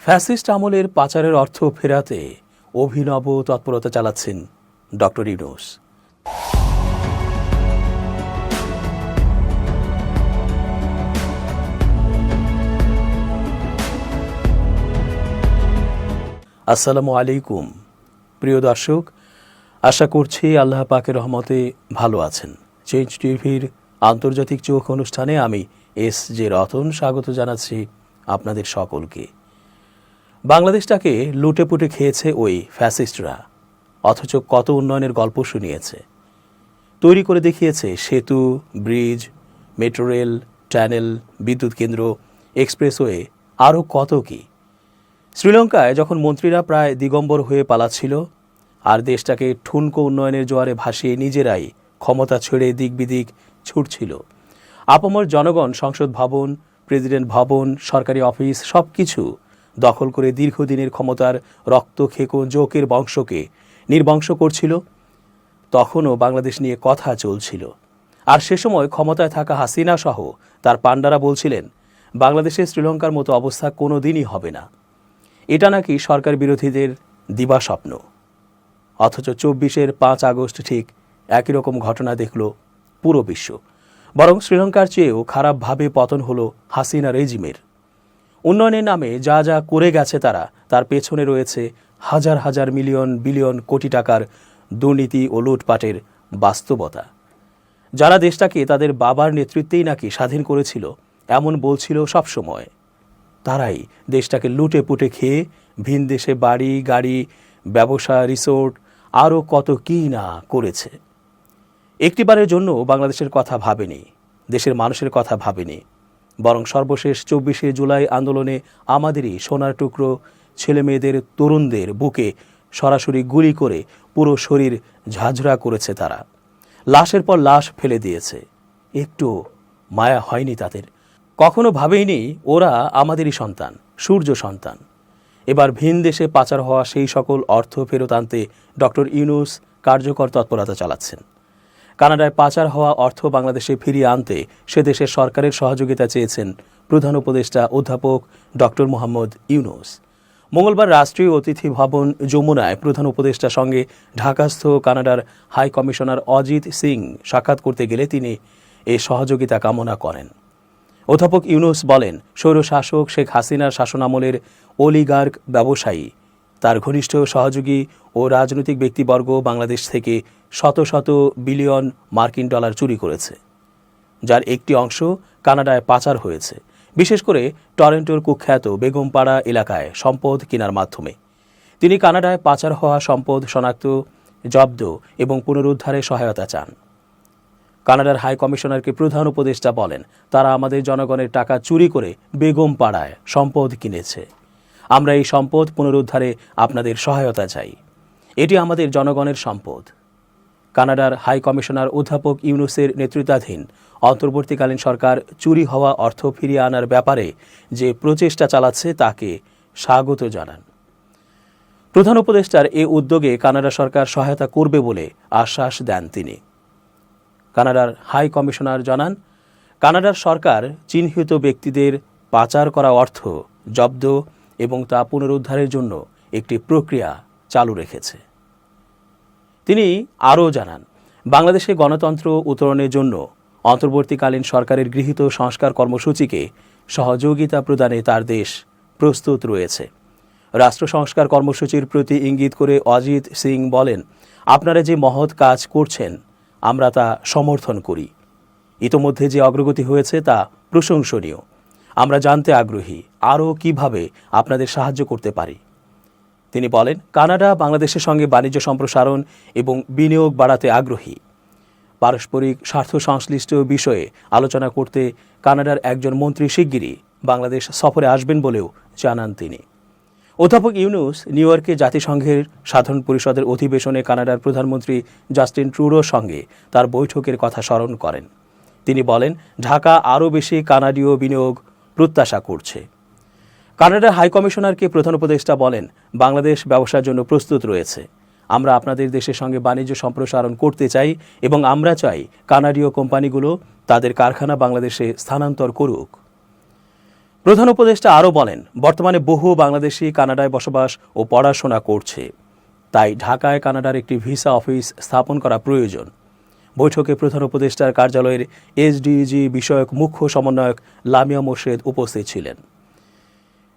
Fascist আমলের পাচারের অর্থ ফেরাতে অভিনব তৎপরতা চালাচ্ছেন ডক্টর ইউনূস। আসসালামু আলাইকুম প্রিয় দর্শক, আশা করছি আল্লাহ পাকের রহমতে ভালো আছেন। চেঞ্জ টিভির আন্তর্জাতিক চোখ অনুষ্ঠানে আমি এস.জে. রতন স্বাগত জানাচ্ছি আপনাদের সকলকে। বাংলাদেশটাকে লুটেপুটে খেয়েছে ওই ফ্যাসিস্টরা, অথচ কত উন্নয়নের গল্প শুনিয়েছে, তৈরি করে দেখিয়েছে সেতু, ব্রিজ, মেট্রো রেল, টানেল, বিদ্যুৎ কেন্দ্র, এক্সপ্রেসওয়ে, আরও কত কি। শ্রীলঙ্কায় যখন মন্ত্রীরা প্রায় দিগম্বর হয়ে পালাচ্ছিল আর দেশটাকে ঠুনকো উন্নয়নের জোয়ারে ভাসিয়ে নিজেরাই ক্ষমতা ছেড়ে দিক বিদিক ছুটছিল, আপামর জনগণ সংসদ ভবন, প্রেসিডেন্ট ভবন, সরকারি অফিস সব কিছু দখল করে দীর্ঘদিনের ক্ষমতার রক্তখেকো জোকের বংশকে নির্বংশ করছিল, তখনও বাংলাদেশ নিয়ে কথা চলছিল। আর সে সময় ক্ষমতায় থাকা হাসিনা সহ তার পাণ্ডারা বলছিলেন বাংলাদেশে শ্রীলঙ্কার মতো অবস্থা কোনো দিনই হবে না। এটা নাকি সরকার বিরোধীদের দিবাস্বপ্ন। অথচ ২৪-এর ৫ আগস্ট ঠিক একই রকম ঘটনা দেখল পুরো বিশ্ব। বরং শ্রীলঙ্কার চেয়েও খারাপভাবে পতন হলো হাসিনা রেজিমের। উন্নয়নের নামে যা যা করে গেছে তার পেছনে রয়েছে হাজার হাজার মিলিয়ন বিলিয়ন কোটি টাকার দুর্নীতি ও লুটপাটের বাস্তবতা। যারা দেশটাকে তাদের বাবার নেতৃত্বেই নাকি স্বাধীন করেছিল এমন বলছিল সবসময়, তারাই দেশটাকে লুটে পুটে খেয়ে ভিন দেশে বাড়ি, গাড়ি, ব্যবসা, রিসোর্ট আরও কত কী না করেছে। একটিবারের জন্য বাংলাদেশের কথা ভাবেনি, দেশের মানুষের কথা ভাবেনি। বরং সর্বশেষ ২৪শে জুলাই আন্দোলনে আমাদেরই সোনার টুকরো ছেলেমেয়েদের, তরুণদের বুকে সরাসরি গুলি করে পুরো শরীর ঝাঁঝরা করেছে তারা। লাশের পর লাশ ফেলে দিয়েছে, একটু মায়া হয়নি তাদের। কখনো ভাবেইনি ওরা আমাদেরই সন্তান, সূর্য সন্তান। এবার ভিন দেশে পাচার হওয়া সেই সকল অর্থ ফেরত আনতে ডক্টর ইউনূস কার্যকর তৎপরতা চালাচ্ছেন। কানাডায় পাচার হওয়া অর্থ বাংলাদেশে ফিরিয়ে আনতে সে দেশের সরকারের সহযোগিতা চেয়েছেন প্রধান উপদেষ্টা অধ্যাপক ডক্টর মোহাম্মদ ইউনূস। মঙ্গলবার রাষ্ট্রীয় অতিথি ভবন যমুনায় প্রধান উপদেষ্টার সঙ্গে ঢাকাস্থ কানাডার হাই কমিশনার অজিত সিং সাক্ষাৎ করতে গেলে তিনি এই সহযোগিতা কামনা করেন। অধ্যাপক ইউনূস বলেন, স্বৈরশাসক শেখ হাসিনার শাসনামলের অলিগার্ক ব্যবসায়ী, তার ঘনিষ্ঠ সহযোগী ও রাজনৈতিক ব্যক্তিবর্গ বাংলাদেশ থেকে শত শত বিলিয়ন মার্কিন ডলার চুরি করেছে, যার একটি অংশ কানাডায় পাচার হয়েছে, বিশেষ করে টরন্টোর কুখ্যাত বেগমপাড়া এলাকায় সম্পদ কেনার মাধ্যমে। তিনি কানাডায় পাচার হওয়া সম্পদ শনাক্ত, জব্দ এবং পুনরুদ্ধারে সহায়তা চান। কানাডার হাই কমিশনারকে প্রধান উপদেষ্টা বলেন, তারা আমাদের জনগণের টাকা চুরি করে বেগমপাড়ায় সম্পদ কিনেছে। আমরা এই সম্পদ পুনরুদ্ধারে আপনাদের সহায়তা চাই। এটি আমাদের জনগণের সম্পদ। কানাডার হাই কমিশনার অধ্যাপক ইউনূসের নেতৃত্বাধীন অন্তর্বর্তীকালীন সরকার চুরি হওয়া অর্থ ফিরিয়ে আনার ব্যাপারে যে প্রচেষ্টা চালাচ্ছে তাকে স্বাগত জানান। প্রধান উপদেষ্টার এ উদ্যোগে কানাডা সরকার সহায়তা করবে বলে আশ্বাস দেন তিনি। কানাডার হাই কমিশনার জানান, কানাডার সরকার চিহ্নিত ব্যক্তিদের পাচার করা অর্থ জব্দ এবং তা পুনরুদ্ধারের জন্য একটি প্রক্রিয়া চালু রেখেছে। তিনি আরও জানান, বাংলাদেশে গণতন্ত্র উত্তরণের জন্য অন্তর্বর্তীকালীন সরকারের গৃহীত সংস্কার কর্মসূচিকে সহযোগিতা প্রদানে তার দেশ প্রস্তুত রয়েছে। রাষ্ট্র সংস্কার কর্মসূচির প্রতি ইঙ্গিত করে অজিত সিং বলেন, আপনারা যে মহৎ কাজ করছেন আমরা তা সমর্থন করি। ইতোমধ্যে যে অগ্রগতি হয়েছে তা প্রশংসনীয়। আমরা জানতে আগ্রহী আরও কিভাবে আপনাদের সাহায্য করতে পারি। তিনি বলেন, কানাডা বাংলাদেশের সঙ্গে বাণিজ্য সম্প্রসারণ এবং বিনিয়োগ বাড়াতে আগ্রহী। পারস্পরিক স্বার্থ সংশ্লিষ্ট বিষয়ে আলোচনা করতে কানাডার একজন মন্ত্রী শিগগিরই বাংলাদেশ সফরে আসবেন বলেও জানান তিনি। অধ্যাপক ইউনূস নিউ ইয়র্কে জাতিসংঘের সাধারণ পরিষদের অধিবেশনে কানাডার প্রধানমন্ত্রী জাস্টিন ট্রুডোর সঙ্গে তার বৈঠকের কথা স্মরণ করেন। তিনি বলেন, ঢাকা আরও বেশি কানাডীয় বিনিয়োগ প্রত্যাশা করছে। কানাডার হাই কমিশনারকে প্রধান উপদেষ্টা বলেন, বাংলাদেশ ব্যবসার জন্য প্রস্তুত রয়েছে। আমরা আপনাদের দেশের সঙ্গে বাণিজ্য সম্প্রসারণ করতে চাই এবং আমরা চাই কানাডীয় কোম্পানিগুলো তাদের কারখানা বাংলাদেশে স্থানান্তর করুক। প্রধান উপদেষ্টা আরও বলেন, বর্তমানে বহু বাংলাদেশি কানাডায় বসবাস ও পড়াশোনা করছে, তাই ঢাকায় কানাডার একটি ভিসা অফিস স্থাপন করা প্রয়োজন। বৈঠকে প্রধান উপদেষ্টার কার্যালয়ের এসডিজি বিষয়ক মুখ্য সমন্বয়ক লামিয়া মোর্শেদ উপস্থিত ছিলেন।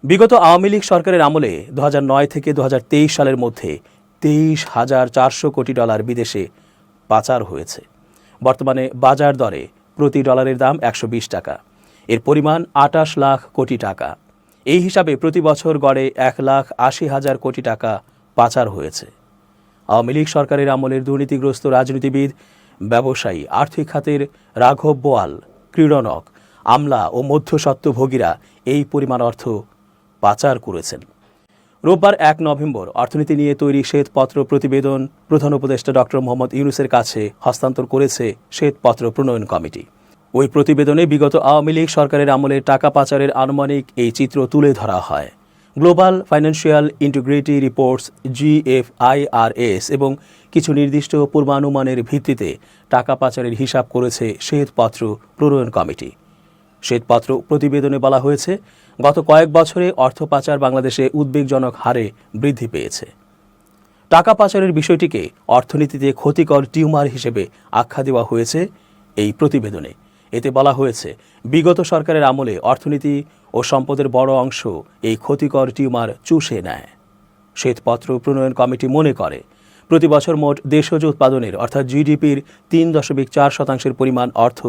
বিগত আওয়ামী লীগ সরকারের আমলে 2009 থেকে 2023 সালের মধ্যে 23,400 কোটি ডলার বিদেশে পাচার হয়েছে। বর্তমানে বাজার দরে প্রতি ডলারের দাম 120 টাকা। এর পরিমাণ 28 লাখ কোটি টাকা। এই হিসাবে প্রতি বছর গড়ে 1,80,000 কোটি টাকা পাচার হয়েছে। আওয়ামী লীগ সরকারের আমলের দুর্নীতিগ্রস্ত রাজনীতিবিদ, ব্যবসায়ী, আর্থিক খাতের রাঘব বোয়াল, ক্রীড়নক, আমলা ও মধ্যস্বত্বভোগীরা এই পরিমাণ অর্থ পাচার করেছেন। রোববার 1 নভেম্বর অর্থনীতি নিয়ে তৈরি শ্বেতপত্র প্রতিবেদন প্রধান উপদেষ্টা ডক্টর মোহাম্মদ ইউনূসের কাছে হস্তান্তর করেছে শ্বেতপত্র প্রণয়ন কমিটি। ওই প্রতিবেদনে বিগত আওয়ামী লীগ সরকারের আমলে টাকা পাচারের আনুমানিক এই চিত্র তুলে ধরা হয়। Global financial integrity reports GFIRS এবং কিছু নির্দিষ্ট পূর্বানুমানের ভিত্তিতে টাকা পাচারের হিসাব করেছে শ্বেতপত্র প্রণয়ন কমিটি। শ্বেতপত্র প্রতিবেদনে বলা হয়েছে, গত কয়েক বছরে অর্থ পাচার বাংলাদেশে উদ্বেগজনক হারে বৃদ্ধি পেয়েছে। টাকা পাচারের বিষয়টিকে অর্থনীতিতে ক্ষতিকর টিউমার হিসেবে আখ্যা দেওয়া হয়েছে এই প্রতিবেদনে। এতে বলা হয়েছে, বিগত সরকারের আমলে অর্থনীতি ও সম্পদের বড় অংশ এই ক্ষতিকর টিউমার চুষে নেয়। শ্বেতপত্র প্রণয়ন কমিটি মনে করে, প্রতি বছর মোট দেশজ উৎপাদনের অর্থাৎ জিডিপির 3.4% পরিমাণ অর্থ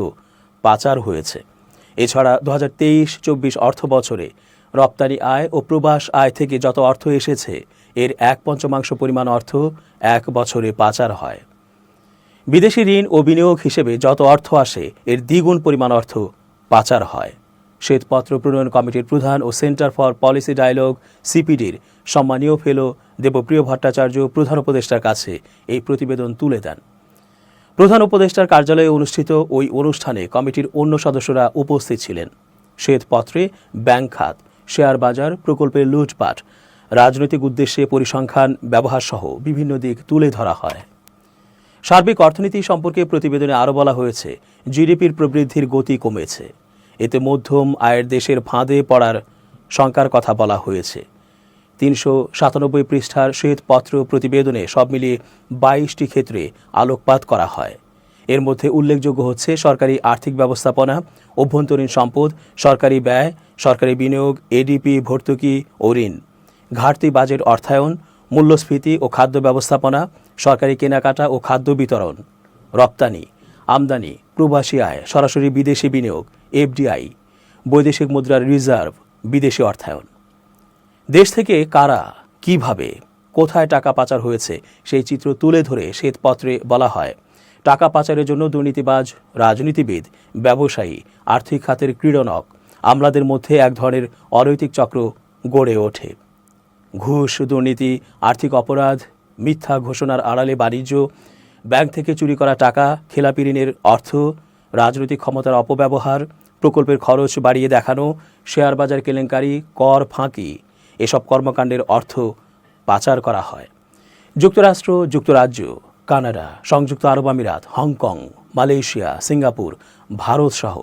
পাচার হয়েছে। এছাড়া 2023-24 অর্থ বছরে রপ্তানি আয় ও প্রবাস আয় থেকে যত অর্থ এসেছে এর 1/5 পরিমাণ অর্থ এক বছরে পাচার হয়। বিদেশি ঋণ ও বিনিয়োগ হিসেবে যত অর্থ আসে এর দ্বিগুণ পরিমাণ অর্থ পাচার হয়। শ্বেতপত্র প্রণয়ন কমিটির প্রধান ও সেন্টার ফর পলিসি ডায়ালগ CPDর সম্মানীয় ফেলো দেবপ্রিয় ভট্টাচার্য প্রধান উপদেষ্টার কাছে এই প্রতিবেদন তুলে দেন। প্রধান উপদেষ্টার কার্যালয়ে অনুষ্ঠিত ওই অনুষ্ঠানে কমিটির অন্য সদস্যরা উপস্থিত ছিলেন। শ্বেতপত্রে ব্যাংক খাত, শেয়ার বাজার, প্রকল্পের লুটপাট, রাজনৈতিক উদ্দেশ্যে পরিসংখ্যান ব্যবহার সহ বিভিন্ন দিক তুলে ধরা হয়। সার্বিক অর্থনীতি সম্পর্কে প্রতিবেদনে আরও বলা হয়েছে, জিডিপির প্রবৃদ্ধির গতি কমেছে। এতে মধ্যম আয়ের দেশের ফাঁদে পড়ার শঙ্কার কথা বলা হয়েছে। 397 পৃষ্ঠার শ্বেতপত্র প্রতিবেদনে সব মিলিয়ে 22টি ক্ষেত্রে আলোকপাত করা হয়। এর মধ্যে উল্লেখযোগ্য হচ্ছে সরকারি আর্থিক ব্যবস্থাপনা, অভ্যন্তরীণ সম্পদ, সরকারি ব্যয়, সরকারি বিনিয়োগ, এডিপি, ভর্তুকি ও ঋণ, ঘাটতি বাজেট অর্থায়ন, মূল্যস্ফীতি ও খাদ্য ব্যবস্থাপনা, সরকারি কেনাকাটা ও খাদ্য বিতরণ, রপ্তানি, আমদানি, প্রবাসী আয়, সরাসরি বিদেশি বিনিয়োগ, FDI, বৈদেশিক মুদ্রার রিজার্ভ, বিদেশি অর্থায়ন। দেশ থেকে কারা, কিভাবে, কোথায় টাকা পাচার হয়েছে সেই চিত্র তুলে ধরে শ্বেতপত্রে বলা হয়, টাকা পাচারের জন্য দুর্নীতিবাজ, রাজনীতিবিদ, ব্যবসায়ী, আর্থিক খাতের ক্রীড়নক, আমলাদের মধ্যে এক ধরনের অনৈতিক চক্র গড়ে ওঠে। ঘুষ, দুর্নীতি, আর্থিক অপরাধ, মিথ্যা ঘোষণার আড়ালে বাণিজ্য, ব্যাংক থেকে চুরি করা টাকা, খেলাপি ঋণের অর্থ, রাজনৈতিক ক্ষমতার অপব্যবহার, প্রকল্পের খরচ বাড়িয়ে দেখানো, শেয়ার বাজার কেলেঙ্কারি, কর ফাঁকি, এসব কর্মকাণ্ডের অর্থ পাচার করা হয়। যুক্তরাষ্ট্র, যুক্তরাজ্য, কানাডা, সংযুক্ত আরব আমিরাত, হংকং, মালয়েশিয়া, সিঙ্গাপুর, ভারত সহ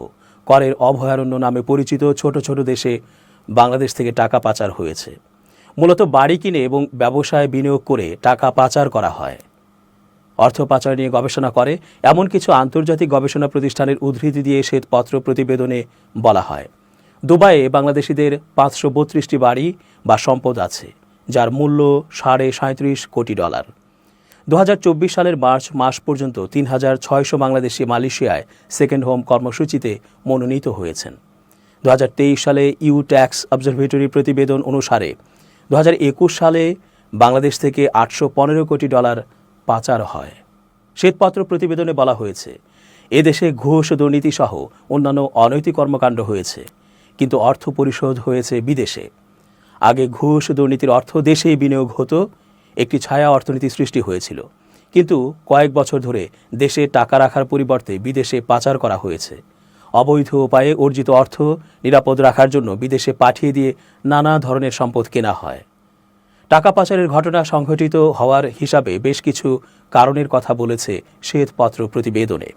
করের অভয়ারণ্য নামে পরিচিত ছোট ছোট দেশে বাংলাদেশ থেকে টাকা পাচার হয়েছে। মূলত বাড়ি কিনে এবং ব্যবসায় বিনিয়োগ করে টাকা পাচার করা হয়। অর্থ পাচার নিয়ে গবেষণা করে এমন কিছু আন্তর্জাতিক গবেষণা প্রতিষ্ঠানের উদ্ধৃতি দিয়ে শ্বেতপত্র প্রতিবেদনে বলা হয়, দুবাইয়ে বাংলাদেশিদের 532টি বাড়ি বা সম্পদ আছে, যার মূল্য $37.5 কোটি। 2024 সালের মার্চ মাস পর্যন্ত 3,600 বাংলাদেশি মালয়েশিয়ায় সেকেন্ড হোম কর্মসূচিতে মনোনীত হয়েছেন। 2023 সালে ইউ ট্যাক্স অবজারভেটরি প্রতিবেদন অনুসারে 2021 সালে বাংলাদেশ থেকে $815 কোটি পাচার হয়। শ্বেতপত্র প্রতিবেদনে বলা হয়েছে, এদেশে ঘুষ, দুর্নীতি সহ অন্যান্য অনৈতিক কর্মকাণ্ড হয়েছে, কিন্তু অর্থ পরিশোধ হয়েছে বিদেশে। আগে ঘুষ, দুর্নীতির অর্থ দেশেই বিনিয়োগ হতো, একটি ছায়া অর্থনীতি সৃষ্টি হয়েছিল। কিন্তু কয়েক বছর ধরে দেশে টাকা রাখার পরিবর্তে বিদেশে পাচার করা হয়েছে। অবৈধ উপায়ে অর্জিত অর্থ নিরাপদ রাখার জন্য বিদেশে পাঠিয়ে দিয়ে নানা ধরনের সম্পদ কেনা হয়। টাকা পাচারের ঘটনা সংঘটিত হওয়ার হিসাবে বেশ কিছু কারণের কথা বলেছে শ্বেতপত্র প্রতিবেদনে।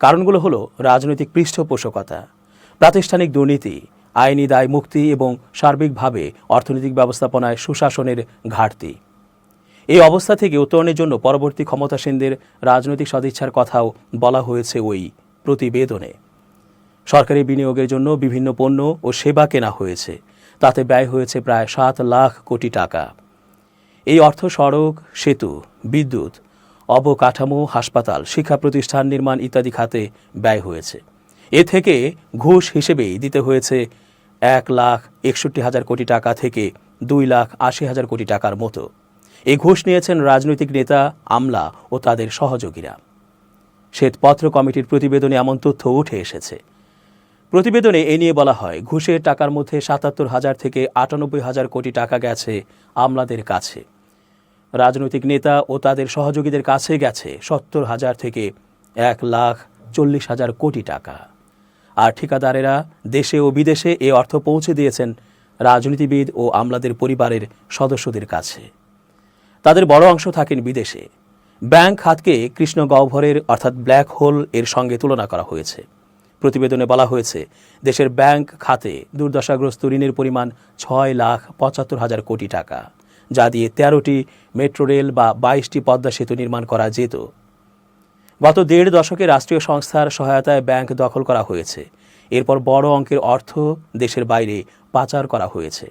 কারণগুলো হলো রাজনৈতিক পৃষ্ঠপোষকতা, প্রাতিষ্ঠানিক দুর্নীতি, আইনি দায় মুক্তি এবং সার্বিকভাবে অর্থনৈতিক ব্যবস্থাপনায় সুশাসনের ঘাটতি। এই অবস্থা থেকে উত্তরণের জন্য পরবর্তী ক্ষমতাসীনদের রাজনৈতিক সদিচ্ছার কথাও বলা হয়েছে ওই প্রতিবেদনে। সরকারি বিনিয়োগের জন্য বিভিন্ন পণ্য ও সেবা কেনা হয়েছে, তাতে ব্যয় হয়েছে প্রায় 7 লাখ কোটি টাকা। এই অর্থ সড়ক, সেতু, বিদ্যুৎ, অবকাঠামো, হাসপাতাল, শিক্ষা প্রতিষ্ঠান নির্মাণ ইত্যাদি খাতে ব্যয় হয়েছে। এ থেকে ঘুষ হিসেবেই দিতে হয়েছে 1,61,000 কোটি টাকা থেকে 2,80,000 কোটি টাকার মতো। এই ঘুষ নিয়েছেন রাজনৈতিক নেতা, আমলা ও তাদের সহযোগীরা। শ্বেতপত্র কমিটির প্রতিবেদনে এমন তথ্য উঠে এসেছে। প্রতিবেদনে এ নিয়ে বলা হয়, ঘুষের টাকার মধ্যে 77,000 থেকে 98,000 কোটি টাকা গেছে আমলাদের কাছে, রাজনৈতিক নেতা ও তাদের সহযোগীদের কাছে গেছে 70,000 থেকে 1,40,000 কোটি টাকা। আর ঠিকাদারেরা দেশে ও বিদেশে এ অর্থ পৌঁছে দিয়েছেন রাজনীতিবিদ ও আমলাদের পরিবারের সদস্যদের কাছে। তাদের বড় অংশ থাকেন বিদেশে। ব্যাংক খাতকে কৃষ্ণ গহ্বরের অর্থাৎ ব্ল্যাক হোল এর সঙ্গে তুলনা করা হয়েছে। প্রতিবেদনে বলা হয়েছে, দেশের ব্যাংক খাতে দুর্দশাগ্রস্ত ঋণের পরিমাণ 6,75,000 কোটি টাকা, যা দিয়ে 13টি মেট্রো রেল বা 22টি পদ্মা সেতু নির্মাণ করা যেত। গত 1.5 দশকে রাষ্ট্রীয় সংস্থার সহায়তায় ব্যাংক দখল করা হয়েছে। এরপর বড় অঙ্কের অর্থ দেশের বাইরে পাচার করা হয়েছে।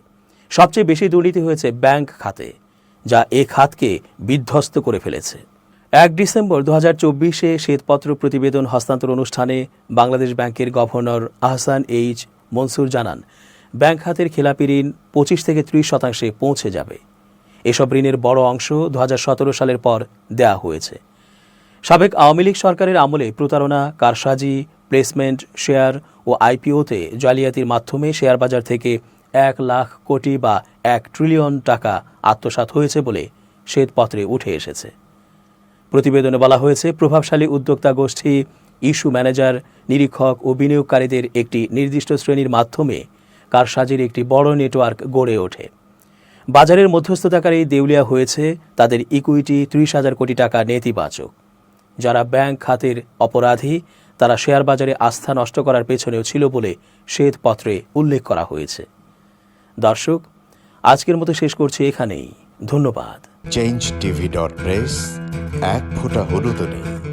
সবচেয়ে বেশি দুর্নীতি হয়েছে ব্যাংক খাতে, যা এ খাতকে বিধ্বস্ত করে ফেলেছে। 1 ডিসেম্বর 2024-এ শ্বেতপত্র প্রতিবেদন হস্তান্তর অনুষ্ঠানে বাংলাদেশ ব্যাংকের গভর্নর আহসান এইচ মনসুর জানান, ব্যাংক খাতের খেলাপি ঋণ 25 থেকে 30% পৌঁছে যাবে। এসব ঋণের বড় অংশ 2017 সালের পর দেয়া হয়েছে। সাবেক আওয়ামী লীগ সরকারের আমলে প্রতারণা, কারসাজি, প্লেসমেন্ট, শেয়ার ও আইপিওতে জালিয়াতির মাধ্যমে শেয়ার বাজার থেকে 1 লাখ কোটি বা 1 ট্রিলিয়ন টাকা আত্মসাৎ হয়েছে বলে শ্বেতপত্রে উঠে এসেছে। প্রতিবেদনে বলা হয়েছে, প্রভাবশালী উদ্যোক্তা গোষ্ঠী, ইস্যু ম্যানেজার, নিরীক্ষক ও বিনিয়োগকারীদের একটি নির্দিষ্ট শ্রেণীর মাধ্যমে কারসাজির একটি বড় নেটওয়ার্ক গড়ে ওঠে। বাজারের মধ্যস্থতাকারী দেউলিয়া হয়েছে, তাদের ইকুইটি 30,000 কোটি টাকা নেতিবাচক। যারা ব্যাংক খাতের অপরাধী, তারা শেয়ার বাজারে আস্থা নষ্ট করার পেছনেও ছিল বলে শ্বেতপত্রে উল্লেখ করা হয়েছে। দর্শক, আজকের মতো শেষ করছি এখানেই। ধন্যবাদ। changetv.press, এক ফোঁটা হলুদ নেই।